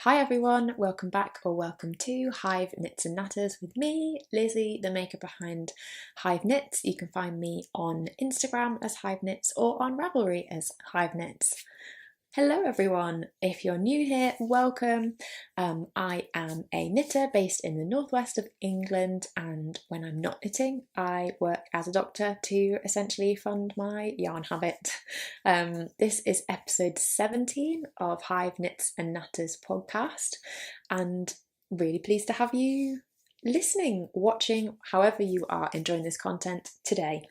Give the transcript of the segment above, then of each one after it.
Hi everyone, welcome back or welcome to Hive Knits and Natters with me, Lizzie, the maker behind Hive Knits. You can find me on Instagram as Hive Knits or on Ravelry as Hive Knits. Hello everyone, if you're new here, welcome. I am a knitter based in the northwest of England, and when I'm not knitting I work as a doctor to essentially fund my yarn habit. This is episode 17 of Hive Knits and Natters podcast, and really pleased to have you listening, watching, however you are enjoying this content today.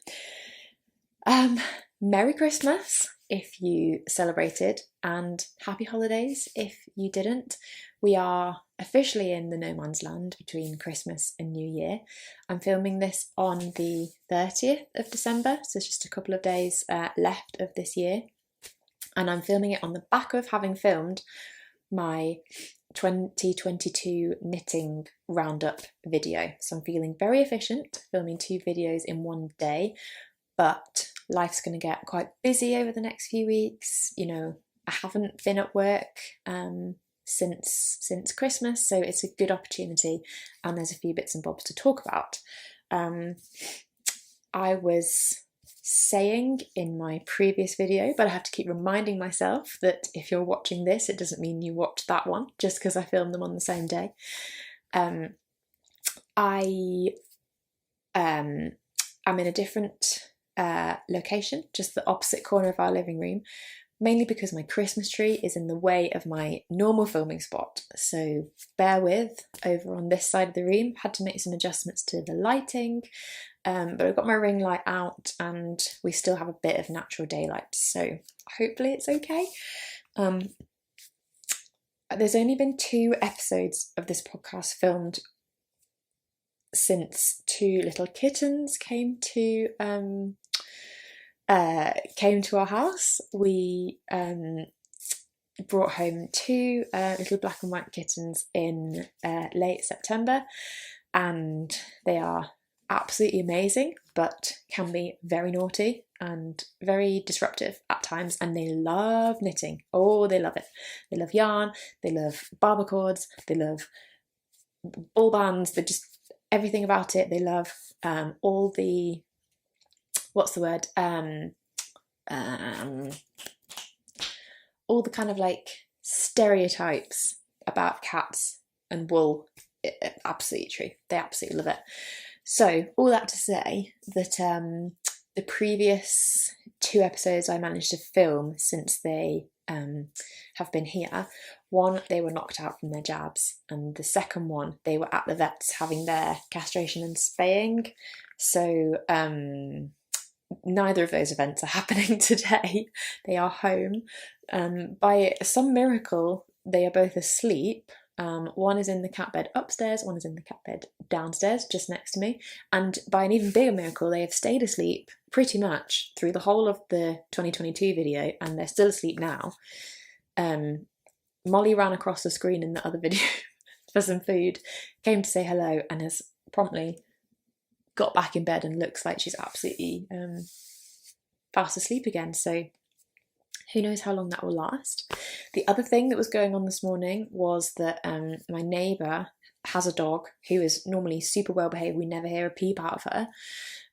Merry Christmas if you celebrated, and happy holidays if you didn't. We are officially in the no man's land between Christmas and New Year. I'm filming this on the 30th of December, so it's just a couple of days left of this year, and I'm filming it on the back of having filmed my 2022 knitting roundup video. So I'm feeling very efficient filming 2 videos in one day, but life's going to get quite busy over the next few weeks. You know, I haven't been at work since Christmas, so it's a good opportunity, and there's a few bits and bobs to talk about. I was saying in my previous video, but I have to keep reminding myself that if you're watching this, it doesn't mean you watched that one just because I filmed them on the same day. I'm in a different location, just the opposite corner of our living room, mainly because my Christmas tree is in the way of my normal filming spot, so bear with. Over on this side of the room, had to make some adjustments to the lighting, but I've got my ring light out and we still have a bit of natural daylight, so hopefully it's okay. There's only been 2 episodes of this podcast filmed since 2 little kittens came to our house. We brought home 2 little black and white kittens in late September, and they are absolutely amazing, but can be very naughty and very disruptive at times, and they love knitting. Oh, they love it. They love yarn, they love barber cords, they love ball bands, they just everything about it. They love all the all the kind of like stereotypes about cats and wool. Absolutely true. They absolutely love it. So all that to say that the previous 2 episodes I managed to film since they have been here, one, they were knocked out from their jabs, and the second one, they were at the vets having their castration and spaying. So neither of those events are happening today. They are home. By some miracle, they are both asleep. One is in the cat bed upstairs, one is in the cat bed downstairs, just next to me. And by an even bigger miracle, they have stayed asleep pretty much through the whole of the 2022 video, and they're still asleep now. Molly ran across the screen in the other video for some food, came to say hello, and has promptly got back in bed and looks like she's absolutely fast asleep again. So who knows how long that will last. The other thing that was going on this morning was that my neighbour has a dog who is normally super well behaved. We never hear a peep out of her.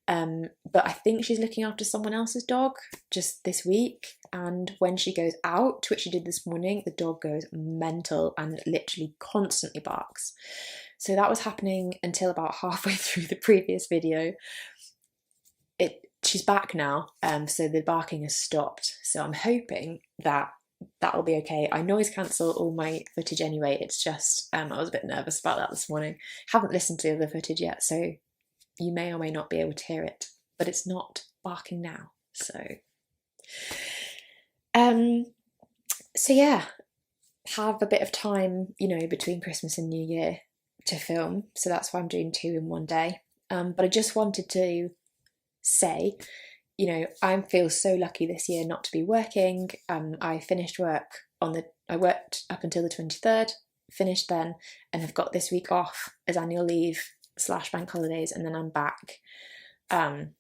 But I think she's looking after someone else's dog just this week, and when she goes out, which she did this morning, the dog goes mental and literally constantly barks. So that was happening until about halfway through the previous video. She's back now, so the barking has stopped. So I'm hoping that will be okay. I noise cancel all my footage anyway. It's just I was a bit nervous about that this morning. Haven't listened to the footage yet, so you may or may not be able to hear it, but it's not barking now. So yeah, have a bit of time, you know, between Christmas and New Year to film. So that's why I'm doing 2 in one day. But I just wanted to say, you know, I feel so lucky this year not to be working. I finished work I worked up until the 23rd, finished then, and have got this week off as annual leave / bank holidays, and then I'm back on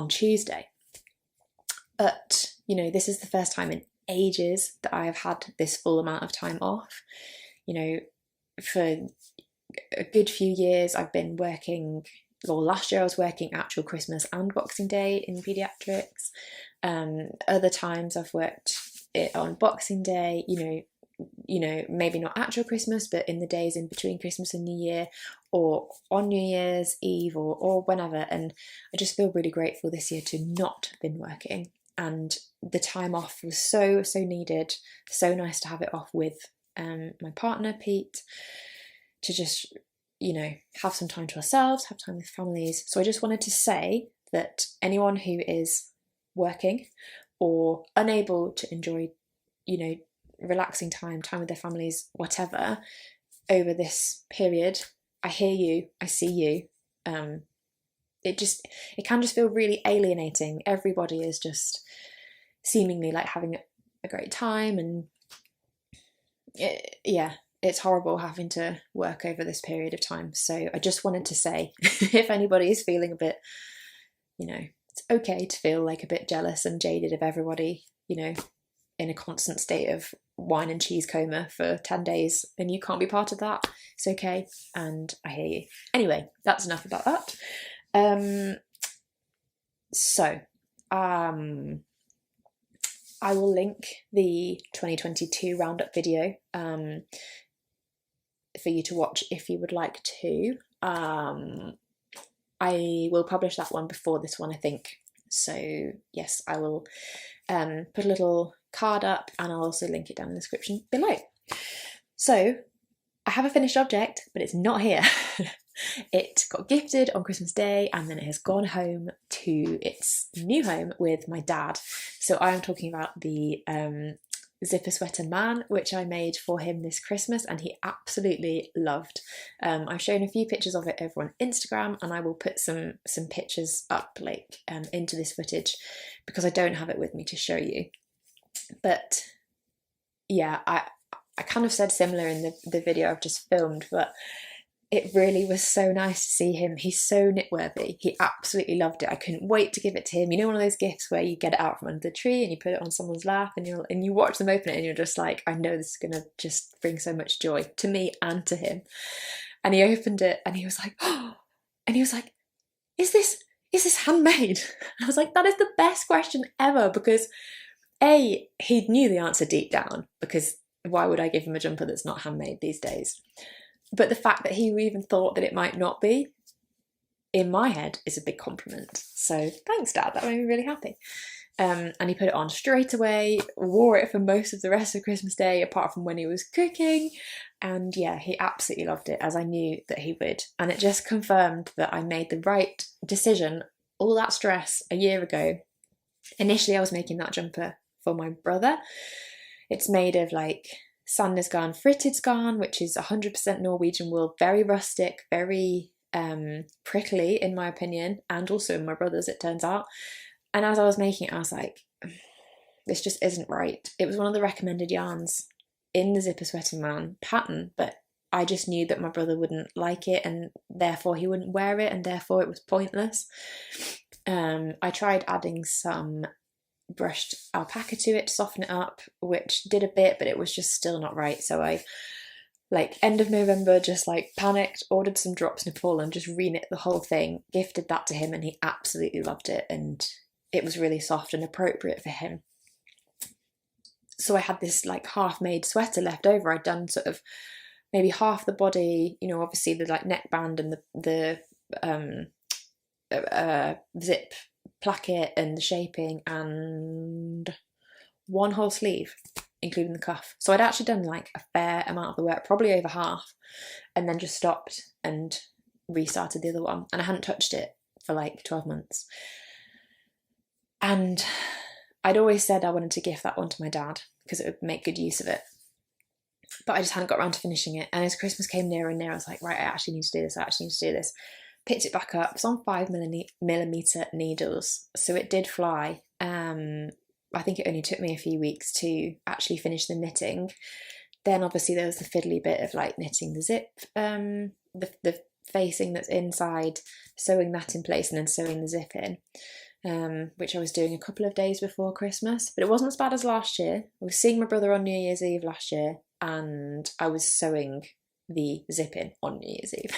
Tuesday. But, you know, this is the first time in ages that I have had this full amount of time off. You know, for a good few years I've been working, or last year I was working actual Christmas and Boxing Day in paediatrics. Other times I've worked it on Boxing Day, maybe not actual Christmas, but in the days in between Christmas and New Year, or on New Year's Eve, or whenever. And I just feel really grateful this year to not have been working. And the time off was so needed. So nice to have it off with my partner, Pete, to just, have some time to ourselves, have time with families. So I just wanted to say that anyone who is working or unable to enjoy, relaxing time with their families, whatever, over this period, I hear you, I see you. It can just feel really alienating. Everybody is just seemingly like having a great time, and it's horrible having to work over this period of time. So I just wanted to say, if anybody is feeling a bit, it's okay to feel like a bit jealous and jaded of everybody, in a constant state of wine and cheese coma for 10 days, and you can't be part of that. It's okay, and I hear you. Anyway, that's enough about that. I will link the 2022 roundup video for you to watch if you would like to. I will publish that one before this one, I think. So yes, I will put a little card up, and I'll also link it down in the description below. So I have a finished object, but it's not here. It got gifted on Christmas Day, and then it has gone home to its new home with my dad. So I am talking about the zipper sweater man, which I made for him this Christmas, and he absolutely loved. I've shown a few pictures of it over on Instagram, and I will put some pictures up into this footage, because I don't have it with me to show you. But yeah, I kind of said similar in the video I've just filmed, but it really was so nice to see him. He's so knitworthy. He absolutely loved it. I couldn't wait to give it to him. One of those gifts where you get it out from under the tree and you put it on someone's lap, and you watch them open it, and you're just like, I know this is gonna just bring so much joy to me and to him. And he opened it, and he was like, oh, and he was like, is this handmade? And I was like, that is the best question ever, because A, he knew the answer deep down, because why would I give him a jumper that's not handmade these days? But the fact that he even thought that it might not be, in my head, is a big compliment. So thanks, Dad, that made me really happy. And he put it on straight away, wore it for most of the rest of Christmas Day, apart from when he was cooking. And yeah, he absolutely loved it, as I knew that he would. And it just confirmed that I made the right decision. All that stress a year ago. Initially, I was making that jumper for my brother. It's made of Sandnes Garn Fritidsgarn, which is 100% Norwegian wool, very rustic, very prickly in my opinion, and also in my brother's, it turns out. And as I was making it, I was like, this just isn't right. It was one of the recommended yarns in the Zipper Sweater Man pattern, but I just knew that my brother wouldn't like it, and therefore he wouldn't wear it, and therefore it was pointless. I tried adding some brushed alpaca to it to soften it up, which did a bit, but it was just still not right. So I, end of November, just panicked, ordered some drops Nepal and just re-knit the whole thing, gifted that to him, and he absolutely loved it, and it was really soft and appropriate for him. So I had this half-made sweater left over. I'd done sort of maybe half the body, obviously the neckband and the zip placket and the shaping, and one whole sleeve, including the cuff. So I'd actually done a fair amount of the work, probably over half, and then just stopped and restarted the other one. And I hadn't touched it for 12 months. And I'd always said I wanted to gift that one to my dad, because it would make good use of it. But I just hadn't got around to finishing it. And as Christmas came nearer and nearer, I was like, right, I actually need to do this. Picked it back up. It's on 5mm needles, so it did fly. I think it only took me a few weeks to actually finish the knitting. Then obviously there was the fiddly bit of knitting the zip, the facing that's inside, sewing that in place, and then sewing the zip in. which I was doing a couple of days before Christmas, but it wasn't as bad as last year. I was seeing my brother on New Year's Eve last year, and I was sewing the zip in on New Year's Eve.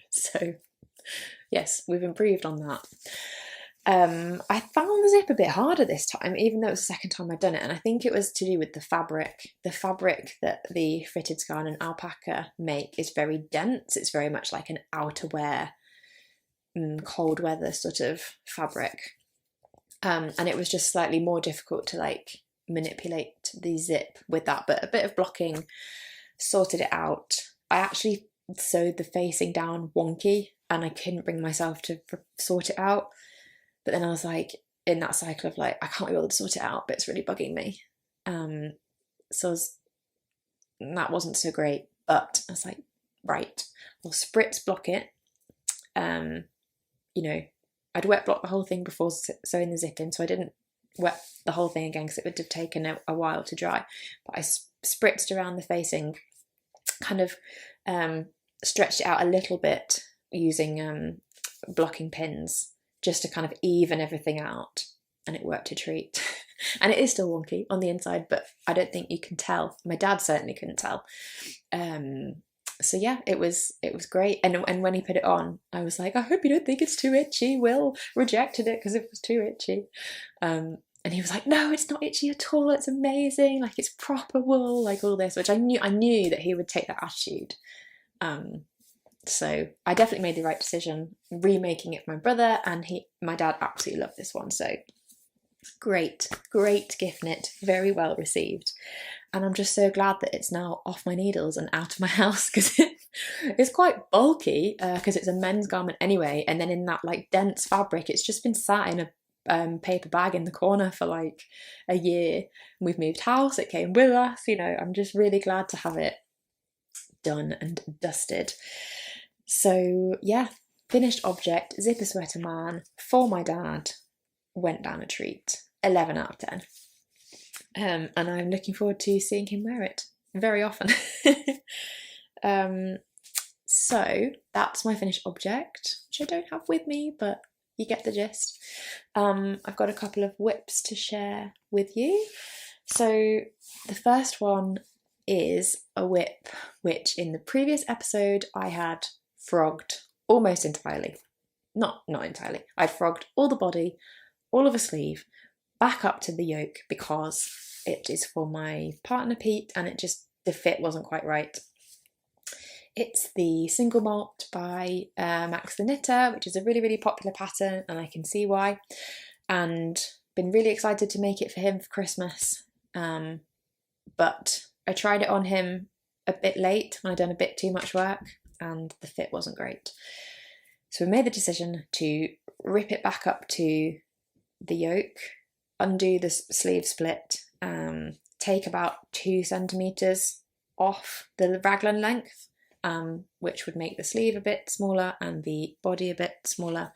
So yes, we've improved on that. I found the zip a bit harder this time, even though it was the second time I'd done it, and I think it was to do with the fabric. The fabric that the Fritidsgarn and Alpaca make is very dense. It's very much like an outerwear, cold weather sort of fabric. And it was just slightly more difficult to like manipulate the zip with that, but a bit of blocking sorted it out. I actually sewed the facing down wonky, and I couldn't bring myself to sort it out. But then I was like, in that cycle of like, I can't be able to sort it out, but it's really bugging me. That wasn't so great. But I was like, right, I'll spritz block it. I'd wet block the whole thing before sewing the zip in, so I didn't wet the whole thing again because it would have taken a while to dry. But I spritzed around the facing, kind of stretched it out a little bit using blocking pins, just to kind of even everything out, and it worked a treat. And it is still wonky on the inside, but I don't think you can tell. My dad certainly couldn't tell. So yeah, it was great. And when he put it on, I was like, I hope you don't think it's too itchy. Will rejected it because it was too itchy. And he was like, no, it's not itchy at all. It's amazing. Like, it's proper wool, like all this, which I knew that he would take that attitude. So I definitely made the right decision remaking it for my brother, and my dad absolutely loved this one. So great gift knit, very well received. And I'm just so glad that it's now off my needles and out of my house, because it's quite bulky because it's a men's garment anyway, and then in that like dense fabric, it's just been sat in a paper bag in the corner for like a year. We've moved house, it came with us, I'm just really glad to have it done and dusted. So yeah, finished object, zipper sweater man for my dad, went down a treat, 11 out of 10. And I'm looking forward to seeing him wear it very often. So that's my finished object, which I don't have with me, but you get the gist. I've got a couple of whips to share with you. So the first one is a whip which in the previous episode I had frogged almost entirely. Not entirely. I'd frogged all the body, all of a sleeve, back up to the yoke because it is for my partner Pete, and the fit wasn't quite right. It's the single malt by Max the Knitter, which is a really, really popular pattern, and I can see why. And been really excited to make it for him for Christmas. But I tried it on him a bit late when I'd done a bit too much work, and the fit wasn't great. So we made the decision to rip it back up to the yoke, undo the sleeve split, take about 2 centimetres off the raglan length, which would make the sleeve a bit smaller and the body a bit smaller,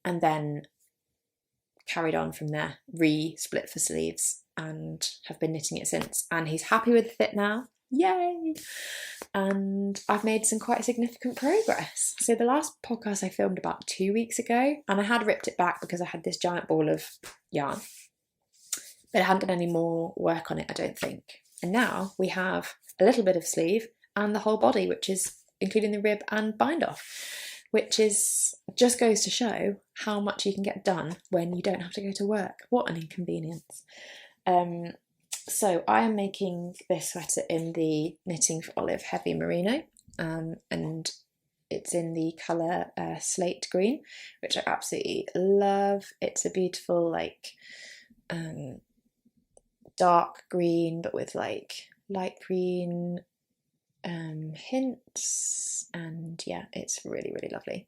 and then carried on from there, re-split for sleeves, and have been knitting it since. And he's happy with the fit now. Yay! And I've made some quite significant progress. So the last podcast I filmed about 2 weeks ago, and I had ripped it back because I had this giant ball of yarn, but I hadn't done any more work on it, I don't think. And now we have a little bit of sleeve and the whole body, which is including the rib and bind off, which is just goes to show how much you can get done when you don't have to go to work. What an inconvenience. So I am making this sweater in the Knitting for Olive Heavy Merino, and it's in the colour slate green, which I absolutely love. It's a beautiful like dark green, but with like light green hints, and yeah, it's really, really lovely.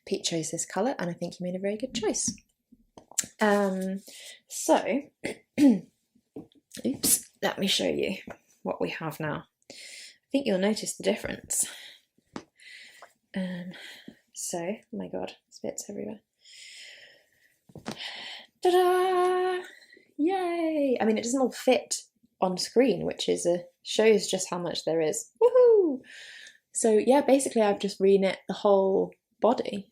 Pete chose this colour, and I think he made a very good choice. So oops, let me show you what we have now. I think you'll notice the difference. So, oh my god, bits everywhere. Ta-da! Yay! I mean, it doesn't all fit on screen, which is shows just how much there is. Woohoo! So yeah, basically I've just re-knit the whole body.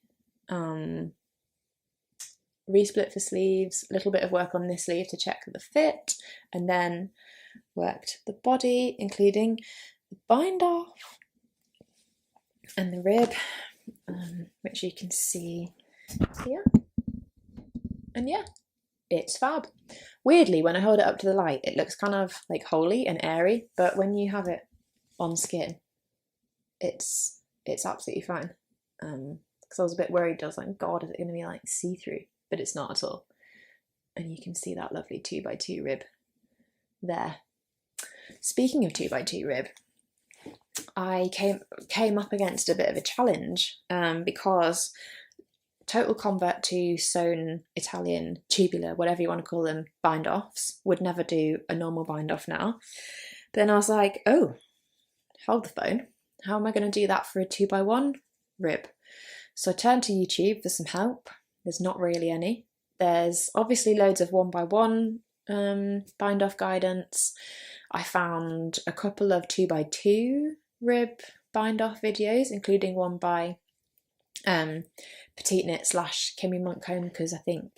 resplit for sleeves, a little bit of work on this sleeve to check the fit, and then worked the body, including the bind off and the rib, which you can see here. And yeah, it's fab. Weirdly, when I hold it up to the light, it looks kind of like holy and airy, but when you have it on skin, it's absolutely fine. Because I was a bit worried. I was like, God, is it going to be like see-through? But it's not at all. And you can see that lovely 2x2 rib there. Speaking of 2x2 rib, I came up against a bit of a challenge because total convert to sewn Italian tubular, whatever you want to call them, bind offs, would never do a normal bind off now. Then I was like, oh, hold the phone. How am I going to do that for a 2x1 rib? So I turned to YouTube for some help. There's not really any. There's obviously loads of 1x1 bind off guidance. I found a couple of 2x2 rib bind off videos, including one by Petite Knit / Kimmy Monkcomb, because I think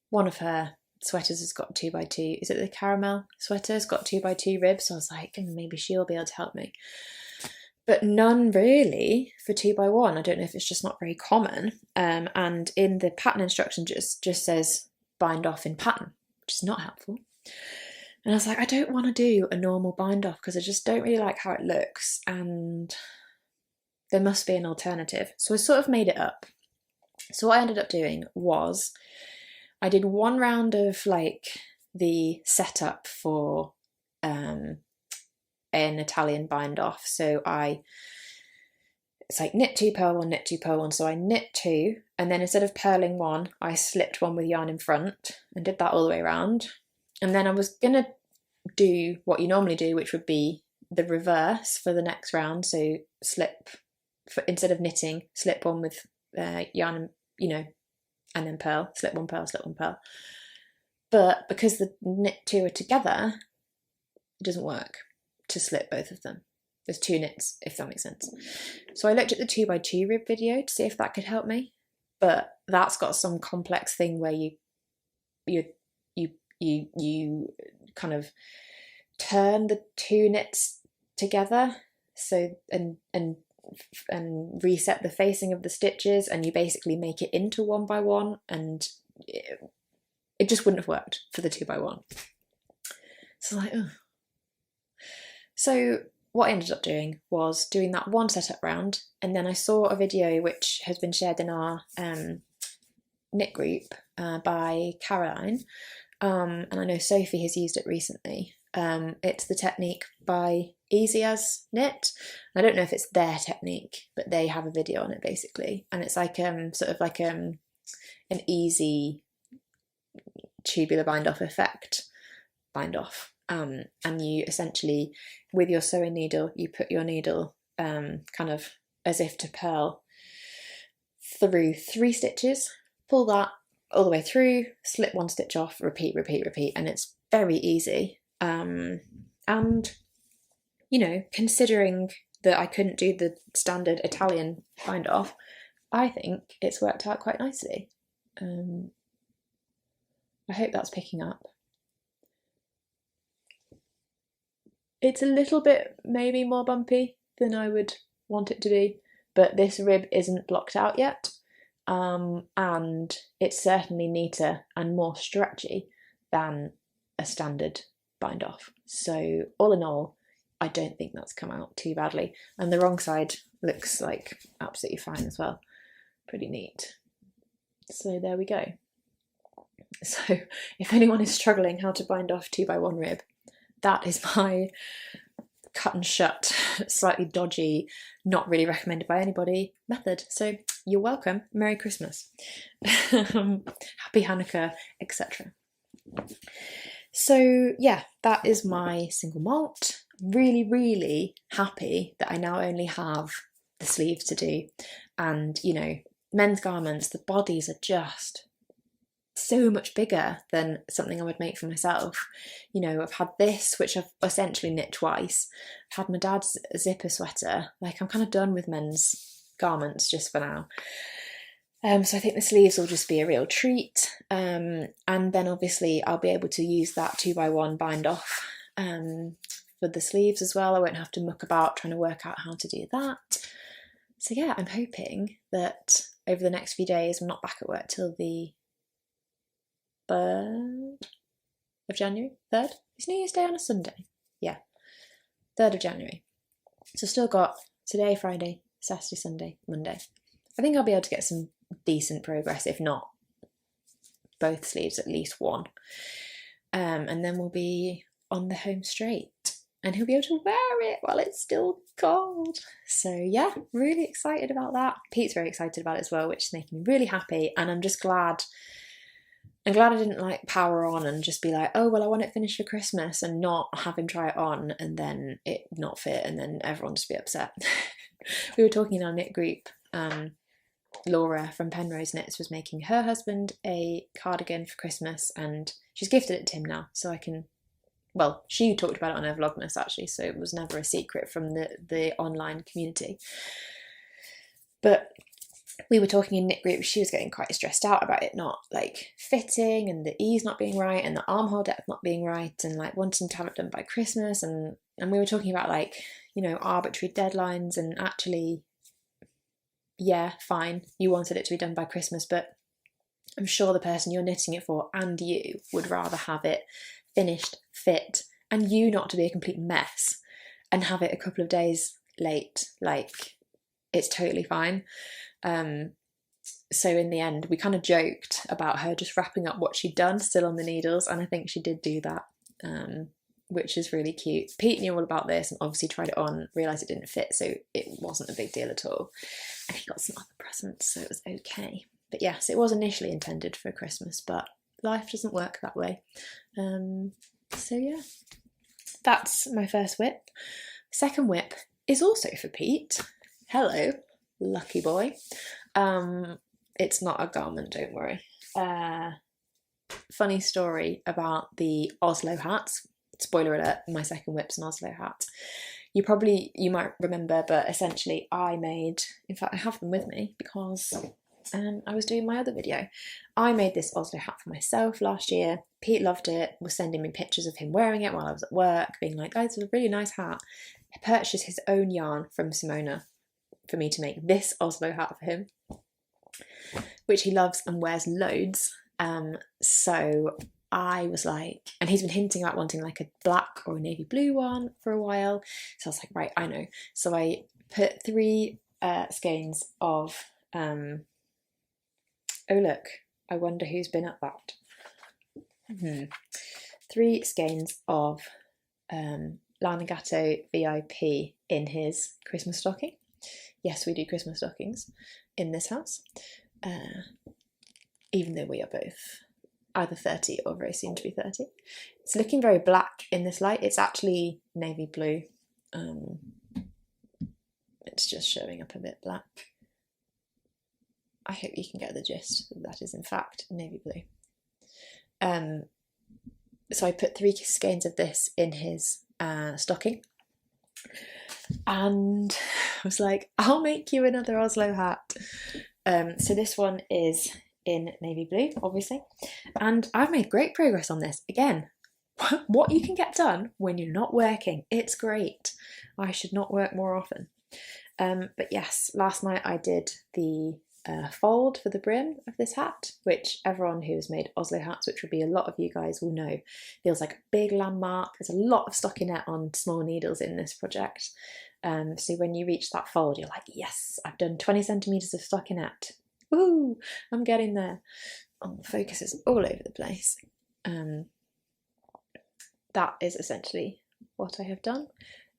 one of her sweaters has got 2x2. Is it the caramel sweater? It's got 2x2 ribs. So I was like, maybe she'll be able to help me. But none really for 2x1. I don't know if it's just not very common. And in the pattern instruction just says bind off in pattern, which is not helpful. And I was like, I don't want to do a normal bind off because I just don't really like how it looks, and there must be an alternative. So I sort of made it up. So what I ended up doing was I did one round of like the setup for an Italian bind off. So it's like knit 2, purl 1, knit 2, purl 1. So I knit 2, and then instead of purling 1, I slipped 1 with yarn in front and did that all the way around. And then I was gonna do what you normally do, which would be the reverse for the next round. So slip, instead of knitting, slip 1 with yarn, and then purl, slip 1, purl, slip 1, purl. But because the knit 2 are together, it doesn't work to slip both of them. There's 2 knits, if that makes sense. So I looked at the 2x2 rib video to see if that could help me, but that's got some complex thing where you kind of turn the 2 knits together, so and reset the facing of the stitches, and you basically make it into 1x1, and it just wouldn't have worked for the 2x1. So like, ugh. So what I ended up doing was doing that one setup round, and then I saw a video which has been shared in our knit group by Caroline, and I know Sophie has used it recently. It's the technique by Easy As Knit. I don't know if it's their technique, but they have a video on it basically, and it's like sort of like an easy tubular bind off effect bind off. And you essentially, with your sewing needle, you put your needle kind of as if to purl through 3 stitches, pull that all the way through, slip 1 stitch off, repeat, repeat, repeat, and it's very easy. And considering that I couldn't do the standard Italian bind off, I think it's worked out quite nicely. I hope that's picking up. It's a little bit maybe more bumpy than I would want it to be, but this rib isn't blocked out yet, and it's certainly neater and more stretchy than a standard bind off. So all in all, I don't think that's come out too badly, and the wrong side looks like absolutely fine as well. Pretty neat. So there we go. So if anyone is struggling how to bind off 2x1 rib, that is my cut and shut, slightly dodgy, not really recommended by anybody method. So you're welcome. Merry Christmas. Happy Hanukkah, etc. So yeah, that is my single malt. Really, really happy that I now only have the sleeves to do. And, men's garments, the bodies are just so much bigger than something I would make for myself. I've had this, which I've essentially knit twice. I've had my dad's zipper sweater. Like, I'm kind of done with men's garments just for now. So I think the sleeves will just be a real treat. And then obviously I'll be able to use that 2x1 bind off for the sleeves as well. I won't have to muck about trying to work out how to do that. So yeah, I'm hoping that over the next few days, I'm not back at work till the 3rd of January. 3rd? Is New Year's Day on a Sunday? Yeah, 3rd of January. So still got today, Friday, Saturday, Sunday, Monday. I think I'll be able to get some decent progress, if not both sleeves, at least one. And then we'll be on the home straight and he'll be able to wear it while it's still cold. So yeah, really excited about that. Pete's very excited about it as well, which is making me really happy. And I'm just glad, I didn't like power on and just be like, oh, well, I want it finished for Christmas, and not have him try it on and then it not fit and then everyone just be upset. We were talking in our knit group, Laura from Penrose Knits was making her husband a cardigan for Christmas and she's gifted it to him now, so I can, well, she talked about it on her Vlogmas actually, so it was never a secret from the online community. But we were talking in knit group, she was getting quite stressed out about it not like fitting and the ease not being right and the armhole depth not being right and like wanting to have it done by Christmas, and we were talking about like, you know, arbitrary deadlines, and actually, yeah, fine, you wanted it to be done by Christmas, but I'm sure the person you're knitting it for and you would rather have it finished, fit, and you not to be a complete mess and have it a couple of days late. Like, it's totally fine. So in the end, we kind of joked about her just wrapping up what she'd done still on the needles, and I think she did do that, which is really cute. Pete knew all about this and obviously tried it on, realised it didn't fit, so it wasn't a big deal at all. And he got some other presents, so it was okay. But yes, it was initially intended for Christmas, but life doesn't work that way. So yeah, that's my first whip. Second whip is also for Pete. Hello, lucky boy. It's not a garment, don't worry. Funny story about the Oslo hats. Spoiler alert, my second whip's an Oslo hat. You might remember, but essentially I made, in fact I have them with me because I was doing my other video. I made this Oslo hat for myself last year. Pete loved it, was sending me pictures of him wearing it while I was at work, being like, oh, it's a really nice hat. He purchased his own yarn from Simona for me to make this Oslo hat for him, which he loves and wears loads. So I was like, and he's been hinting about wanting like a black or a navy blue one for a while. So I was like, right, I know. So I put 3 skeins of, oh look, I wonder who's been at that. 3 skeins of Lanagatto VIP in his Christmas stocking. Yes, we do Christmas stockings in this house, even though we are both either 30 or very soon to be 30. It's looking very black in this light. It's actually navy blue. It's just showing up a bit black. I hope you can get the gist. That is in fact navy blue. So I put 3 skeins of this in his stocking, and I was like, I'll make you another Oslo hat. So this one is in navy blue, obviously, and I've made great progress on this. Again, what you can get done when you're not working, it's great. I should not work more often. But yes, last night I did the fold for the brim of this hat, which everyone who has made Oslo hats, which would be a lot of you guys, will know feels like a big landmark. There's a lot of stockinette on small needles in this project. So when you reach that fold, you're like, yes, I've done 20 centimetres of stockinette. Woo, I'm getting there. Oh, the focus is all over the place. That is essentially what I have done.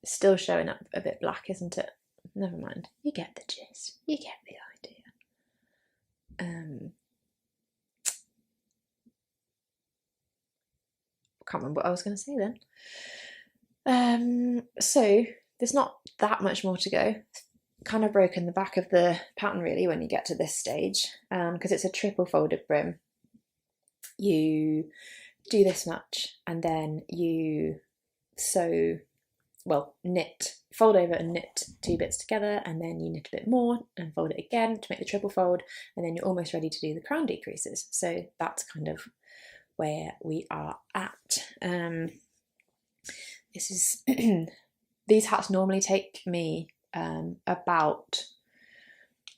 It's still showing up a bit black, isn't it? Never mind. You get the gist. You get the idea. Can't remember what I was going to say then. So there's not that much more to go. Kind of broken the back of the pattern really when you get to this stage, because it's a triple folded brim. You do this much and then you sew well, knit, fold over and knit 2 bits together, and then you knit a bit more and fold it again to make the triple fold, and then you're almost ready to do the crown decreases. So that's kind of where we are at. This is these hats normally take me about,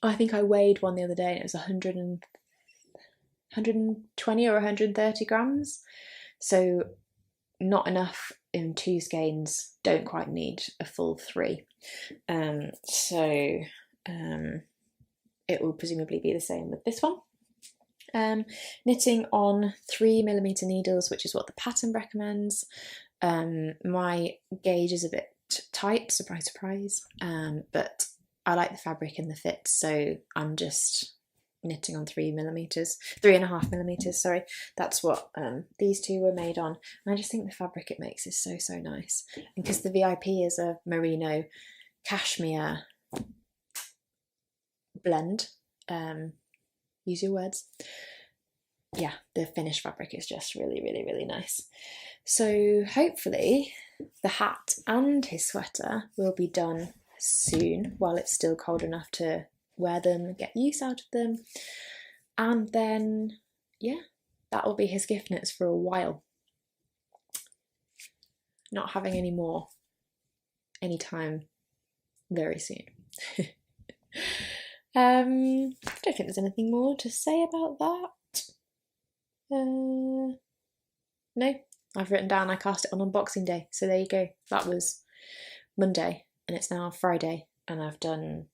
I think I weighed one the other day and it was 120 or 130 grams, so not enough in 2 skeins, don't quite need a full 3. So it will presumably be the same with this one. Knitting on 3mm needles, which is what the pattern recommends. My gauge is a bit tight, surprise surprise, but I like the fabric and the fit, so I'm just knitting on 3.5mm, sorry. That's what these two were made on, and I just think the fabric it makes is so nice. And because the VIP is a merino cashmere blend, use your words, yeah, the finished fabric is just really nice. So hopefully the hat and his sweater will be done soon while it's still cold enough to wear them, get use out of them, and then yeah, that will be his gift knits for a while. Not having any more anytime very soon. I don't think there's anything more to say about that. No, I've written down I cast it on Unboxing Day, so there you go. That was Monday and it's now Friday, and I've done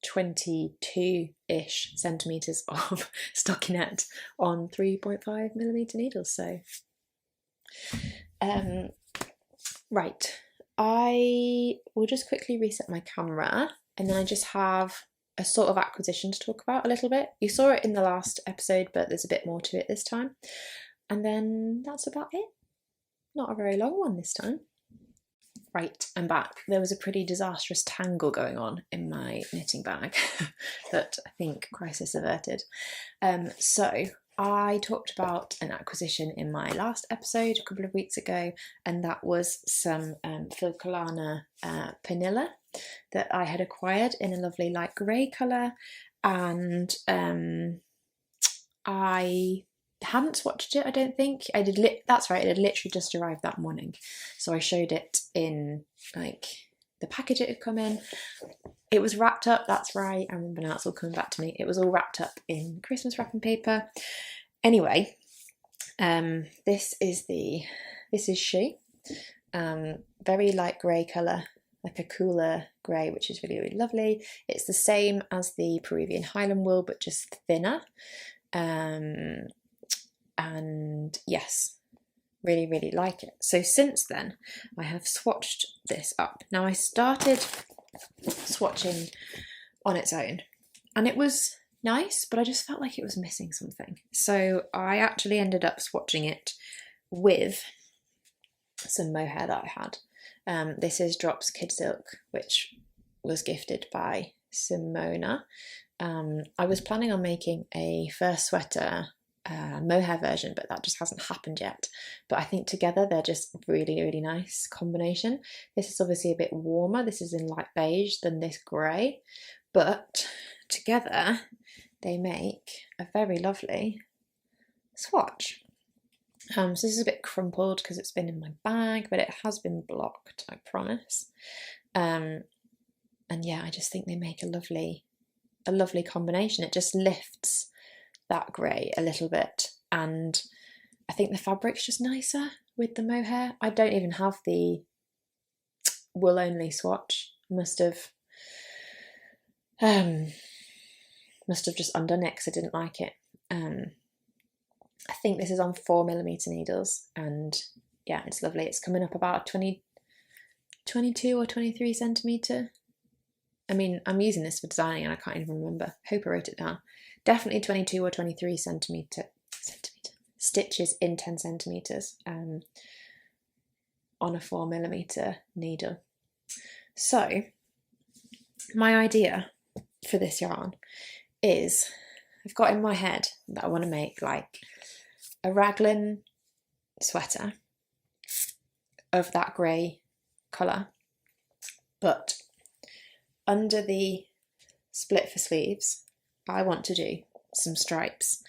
22-ish centimetres of stockinette on 3.5mm needles. So right, I will just quickly reset my camera, and then I just have a sort of acquisition to talk about a little bit. You saw it in the last episode, but there's a bit more to it this time. And then that's about it. Not a very long one this time. Right, I'm back. There was a pretty disastrous tangle going on in my knitting bag that I think crisis averted. So I talked about an acquisition in my last episode a couple of weeks ago, and that was some Filcolana Panilla that I had acquired in a lovely light grey colour, and I hadn't swatched it, I don't think. I did. That's right, it had literally just arrived that morning, so I showed it in like the package it had come in. It was wrapped up, that's right, I remember now, it's all coming back to me. It was all wrapped up in Christmas wrapping paper. Anyway, this is she. Very light grey colour, like a cooler grey, which is really lovely. It's the same as the Peruvian Highland wool, but just thinner. And yes, really like it. So since then I have swatched this up. Now I started swatching on its own and it was nice, but I just felt like it was missing something. So I actually ended up swatching it with some mohair that I had. This is Drops Kid Silk, which was gifted by Simona. I was planning on making a first sweater mohair version, but that just hasn't happened yet. But I think together they're just really nice combination. This is obviously a bit warmer. This is in light beige than this grey, but together they make a very lovely swatch. So this is a bit crumpled because it's been in my bag, but it has been blocked, I promise. And yeah, I just think they make a lovely combination. It just lifts that grey a little bit, and I think the fabric's just nicer with the mohair. I don't even have the wool only swatch. Must have just undone it because I didn't like it. I think this is on 4mm needles, and yeah, it's lovely. It's coming up about 22 or 23 centimetre. I mean, I'm using this for designing and I can't even remember. Hope I wrote it down. Definitely 22 or 23 centimetre stitches in 10 centimetres on a 4mm needle. So my idea for this yarn is, I've got in my head that I want to make like a raglan sweater of that grey colour, but under the split for sleeves, I want to do some stripes,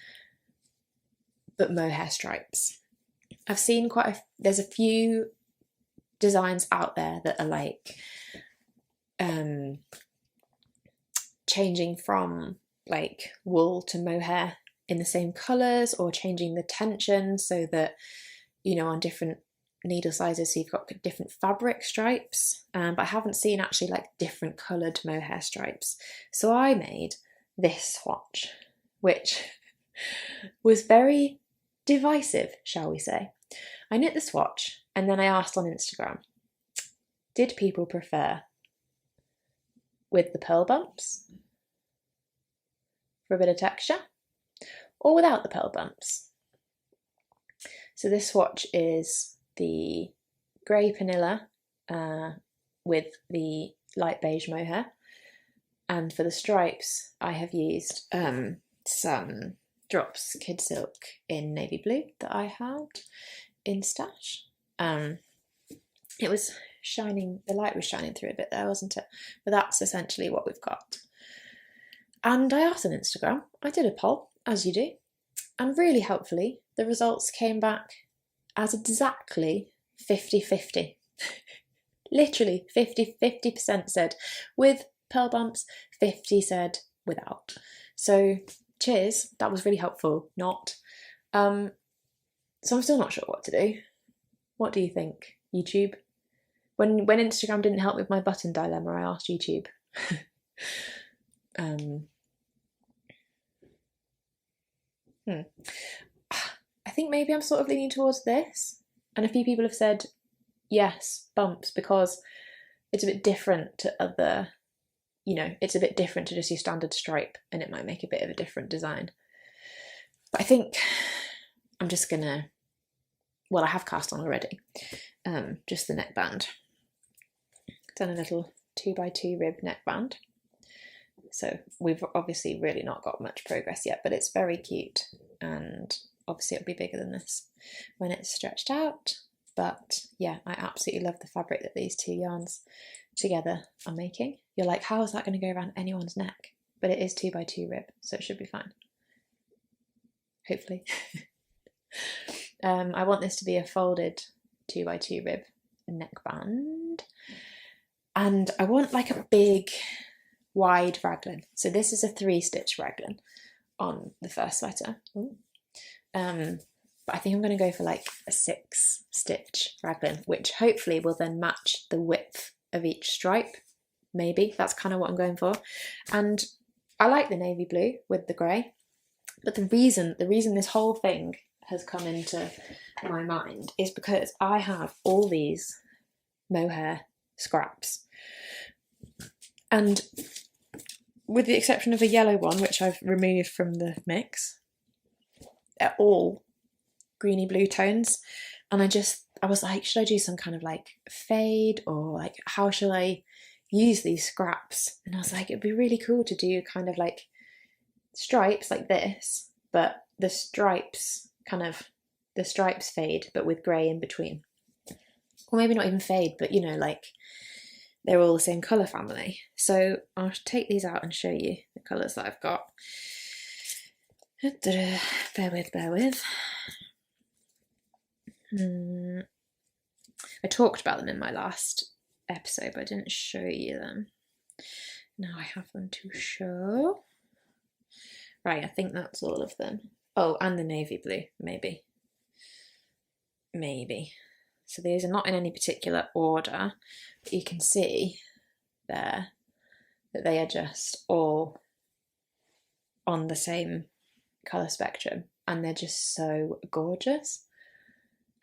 but mohair stripes. I've seen there's a few designs out there that are like changing from like wool to mohair in the same colours, or changing the tension so that, you know, on different needle sizes, so you've got different fabric stripes, but I haven't seen actually like different coloured mohair stripes. So I made this swatch, which was very divisive, shall we say. I knit the swatch and then I asked on Instagram, did people prefer with the pearl bumps for a bit of texture, or without the pearl bumps? So this swatch is the grey panilla with the light beige mohair, and for the stripes I have used some drops Kid Silk in navy blue that I had in stash. It was shining, the light was shining through a bit there, wasn't it? But that's essentially what we've got. And I asked on Instagram, I did a poll, as you do, and really helpfully the results came back as exactly 50-50. Literally 50% said with pearl bumps, 50 said without. So cheers, that was really helpful. Not. So I'm still not sure what to do. What do you think, YouTube? When Instagram didn't help with my button dilemma, I asked YouTube. I think maybe I'm sort of leaning towards this, and a few people have said yes, bumps, because it's a bit different to other, you know, it's a bit different to just your standard stripe, and it might make a bit of a different design. But I think I'm just gonna, well, I have cast on already, just the neckband. Done a little 2x2 rib neckband. So we've obviously really not got much progress yet, but it's very cute, and obviously it'll be bigger than this when it's stretched out. But yeah, I absolutely love the fabric that these two yarns together are making. You're like, how is that going to go around anyone's neck? But it is 2x2 rib, so it should be fine. Hopefully. I want this to be a folded 2x2 rib neckband, and I want like a big wide raglan. So this is a 3-stitch raglan on the first sweater. But I think I'm going to go for like a 6-stitch raglan, which hopefully will then match the width of each stripe. Maybe that's kind of what I'm going for. And I like the navy blue with the grey, but the reason this whole thing has come into my mind is because I have all these mohair scraps, and with the exception of a yellow one, which I've removed from the mix, they're all greeny blue tones. And I was like, should I do some kind of like fade, or like how shall I use these scraps? And I was like, it'd be really cool to do kind of like stripes like this, but the stripes fade, but with grey in between. Or maybe not even fade, but you know, like they're all the same colour family. So I'll take these out and show you the colours that I've got. Bear with. I talked about them in my last episode, but I didn't show you them. Now I have them to show. Right, I think that's all of them. Oh, and the navy blue, maybe. So these are not in any particular order, but you can see there that they are just all on the same colour spectrum, and they're just so gorgeous.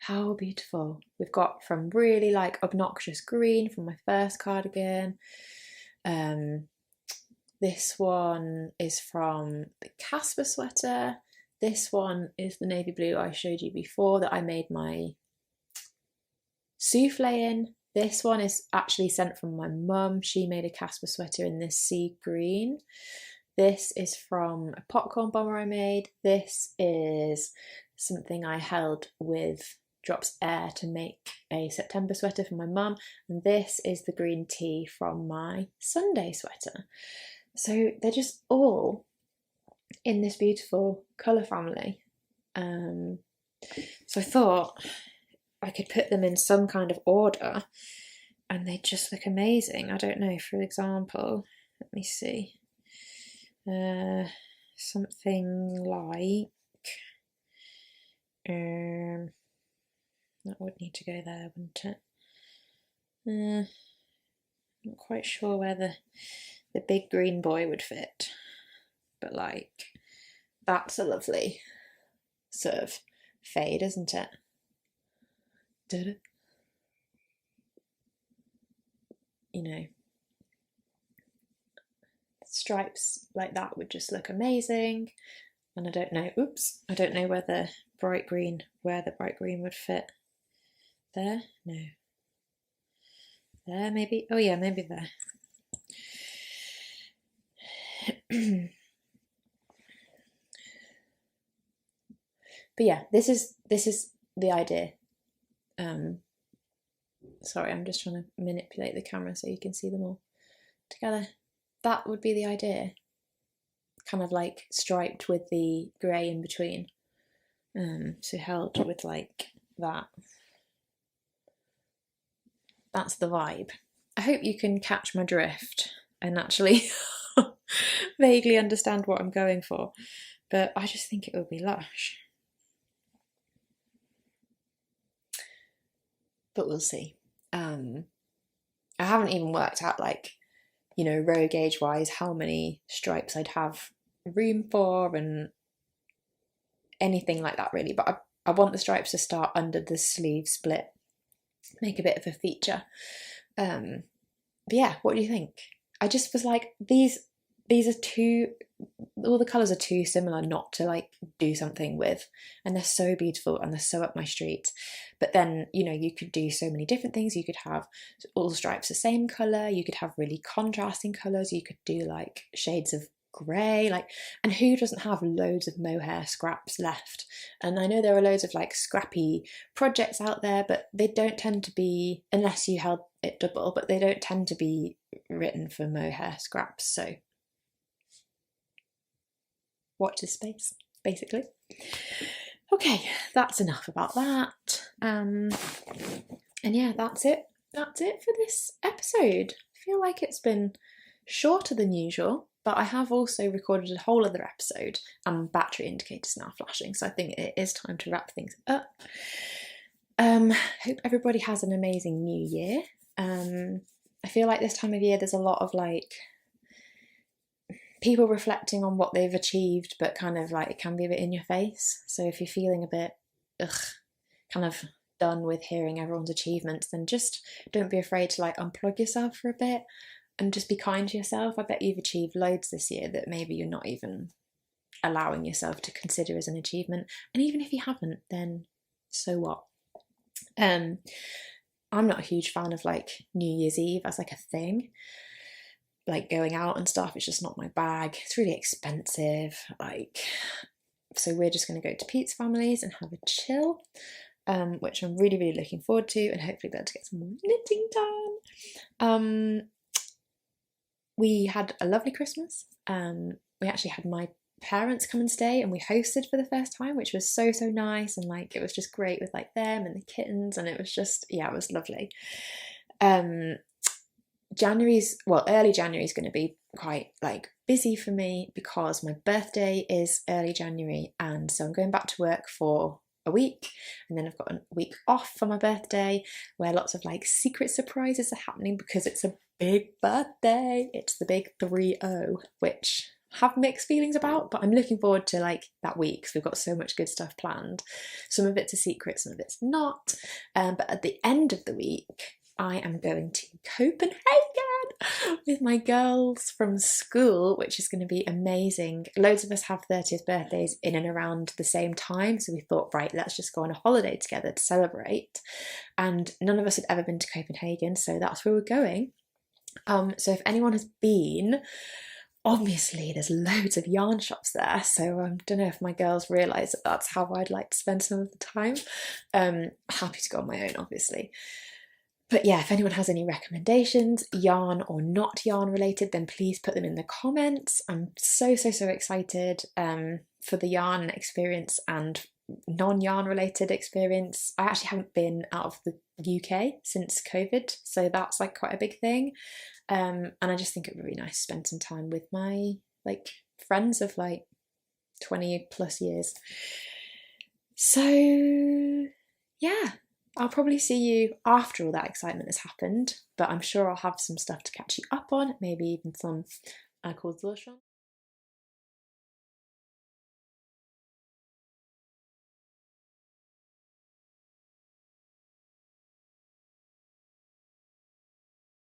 How beautiful. We've got from really like obnoxious green from my first cardigan. This one is from the Casper sweater. This one is the navy blue I showed you before that I made my souffle in. This one is actually sent from my mum. She made a Casper sweater in this sea green. This is from a popcorn bomber I made. This is something I held with drops air to make a September sweater for my mum, and this is the green tea from my Sunday sweater. So they're just all in this beautiful colour family. So I thought I could put them in some kind of order and they just look amazing. I don't know, for example, let me see, something like, that would need to go there, wouldn't it? Not quite sure where the big green boy would fit, but like, that's a lovely sort of fade, isn't it? You know, stripes like that would just look amazing. And I don't know, I don't know where the bright green would fit. There? No. There, maybe? Oh yeah, maybe there. But yeah, this is the idea. Sorry, I'm just trying to manipulate the camera so you can see them all together. That would be the idea. Kind of like striped with the grey in between. So held with like that. That's the vibe. I hope you can catch my drift and actually vaguely understand what I'm going for. But I just think it would be lush. But we'll see. I haven't even worked out, like, you know, row gauge wise how many stripes I'd have room for and anything like that really, but I want the stripes to start under the sleeve split, make a bit of a feature. But yeah, what do you think? I just was like, these are too, all the colours are too similar not to like do something with, and they're so beautiful and they're so up my street. But then, you know, you could do so many different things. You could have all the stripes the same colour, you could have really contrasting colours, you could do like shades of grey, like, and who doesn't have loads of mohair scraps left? And I know there are loads of like scrappy projects out there, but they don't tend to be, unless you held it double, but they don't tend to be written for mohair scraps. So watch this space, basically. Okay, that's enough about that. And yeah, that's it for this episode. I feel like it's been shorter than usual, but I have also recorded a whole other episode and battery indicators now flashing, so I think it is time to wrap things up. Hope everybody has an amazing new year. I feel like this time of year there's a lot of like people reflecting on what they've achieved, but kind of like it can be a bit in your face. So if you're feeling a bit kind of done with hearing everyone's achievements, then just don't be afraid to like unplug yourself for a bit and just be kind to yourself. I bet you've achieved loads this year that maybe you're not even allowing yourself to consider as an achievement. And even if you haven't, then so what? I'm not a huge fan of like New Year's Eve as like a thing. Like going out and stuff, it's just not my bag. It's really expensive. Like, so we're just going to go to Pete's family's and have a chill, which I'm really, really looking forward to, and hopefully be able to get some more knitting done. We had a lovely Christmas. We actually had my parents come and stay, and we hosted for the first time, which was so nice, and like it was just great with like them and the kittens, and it was just, yeah, it was lovely. Early January is going to be quite like busy for me because my birthday is early January, and so I'm going back to work for a week, and then I've got a week off for my birthday where lots of like secret surprises are happening because it's a big birthday. It's the big 3-0, which I have mixed feelings about, but I'm looking forward to like that week because we've got so much good stuff planned. Some of it's a secret, some of it's not, but at the end of the week I am going to Copenhagen with my girls from school, which is going to be amazing. Loads of us have 30th birthdays in and around the same time, so we thought, right, let's just go on a holiday together to celebrate. And none of us had ever been to Copenhagen, so that's where we're going. So if anyone has been, obviously there's loads of yarn shops there, so I don't know if my girls realise that that's how I'd like to spend some of the time. Happy to go on my own, obviously. But yeah, if anyone has any recommendations, yarn or not yarn related, then please put them in the comments. I'm so excited for the yarn experience and non-yarn related experience. I actually haven't been out of the UK since COVID, so that's like quite a big thing. And I just think it would be nice to spend some time with my like friends of like 20 plus years. So yeah, I'll probably see you after all that excitement has happened, but I'm sure I'll have some stuff to catch you up on, maybe even some Kurzlöschung.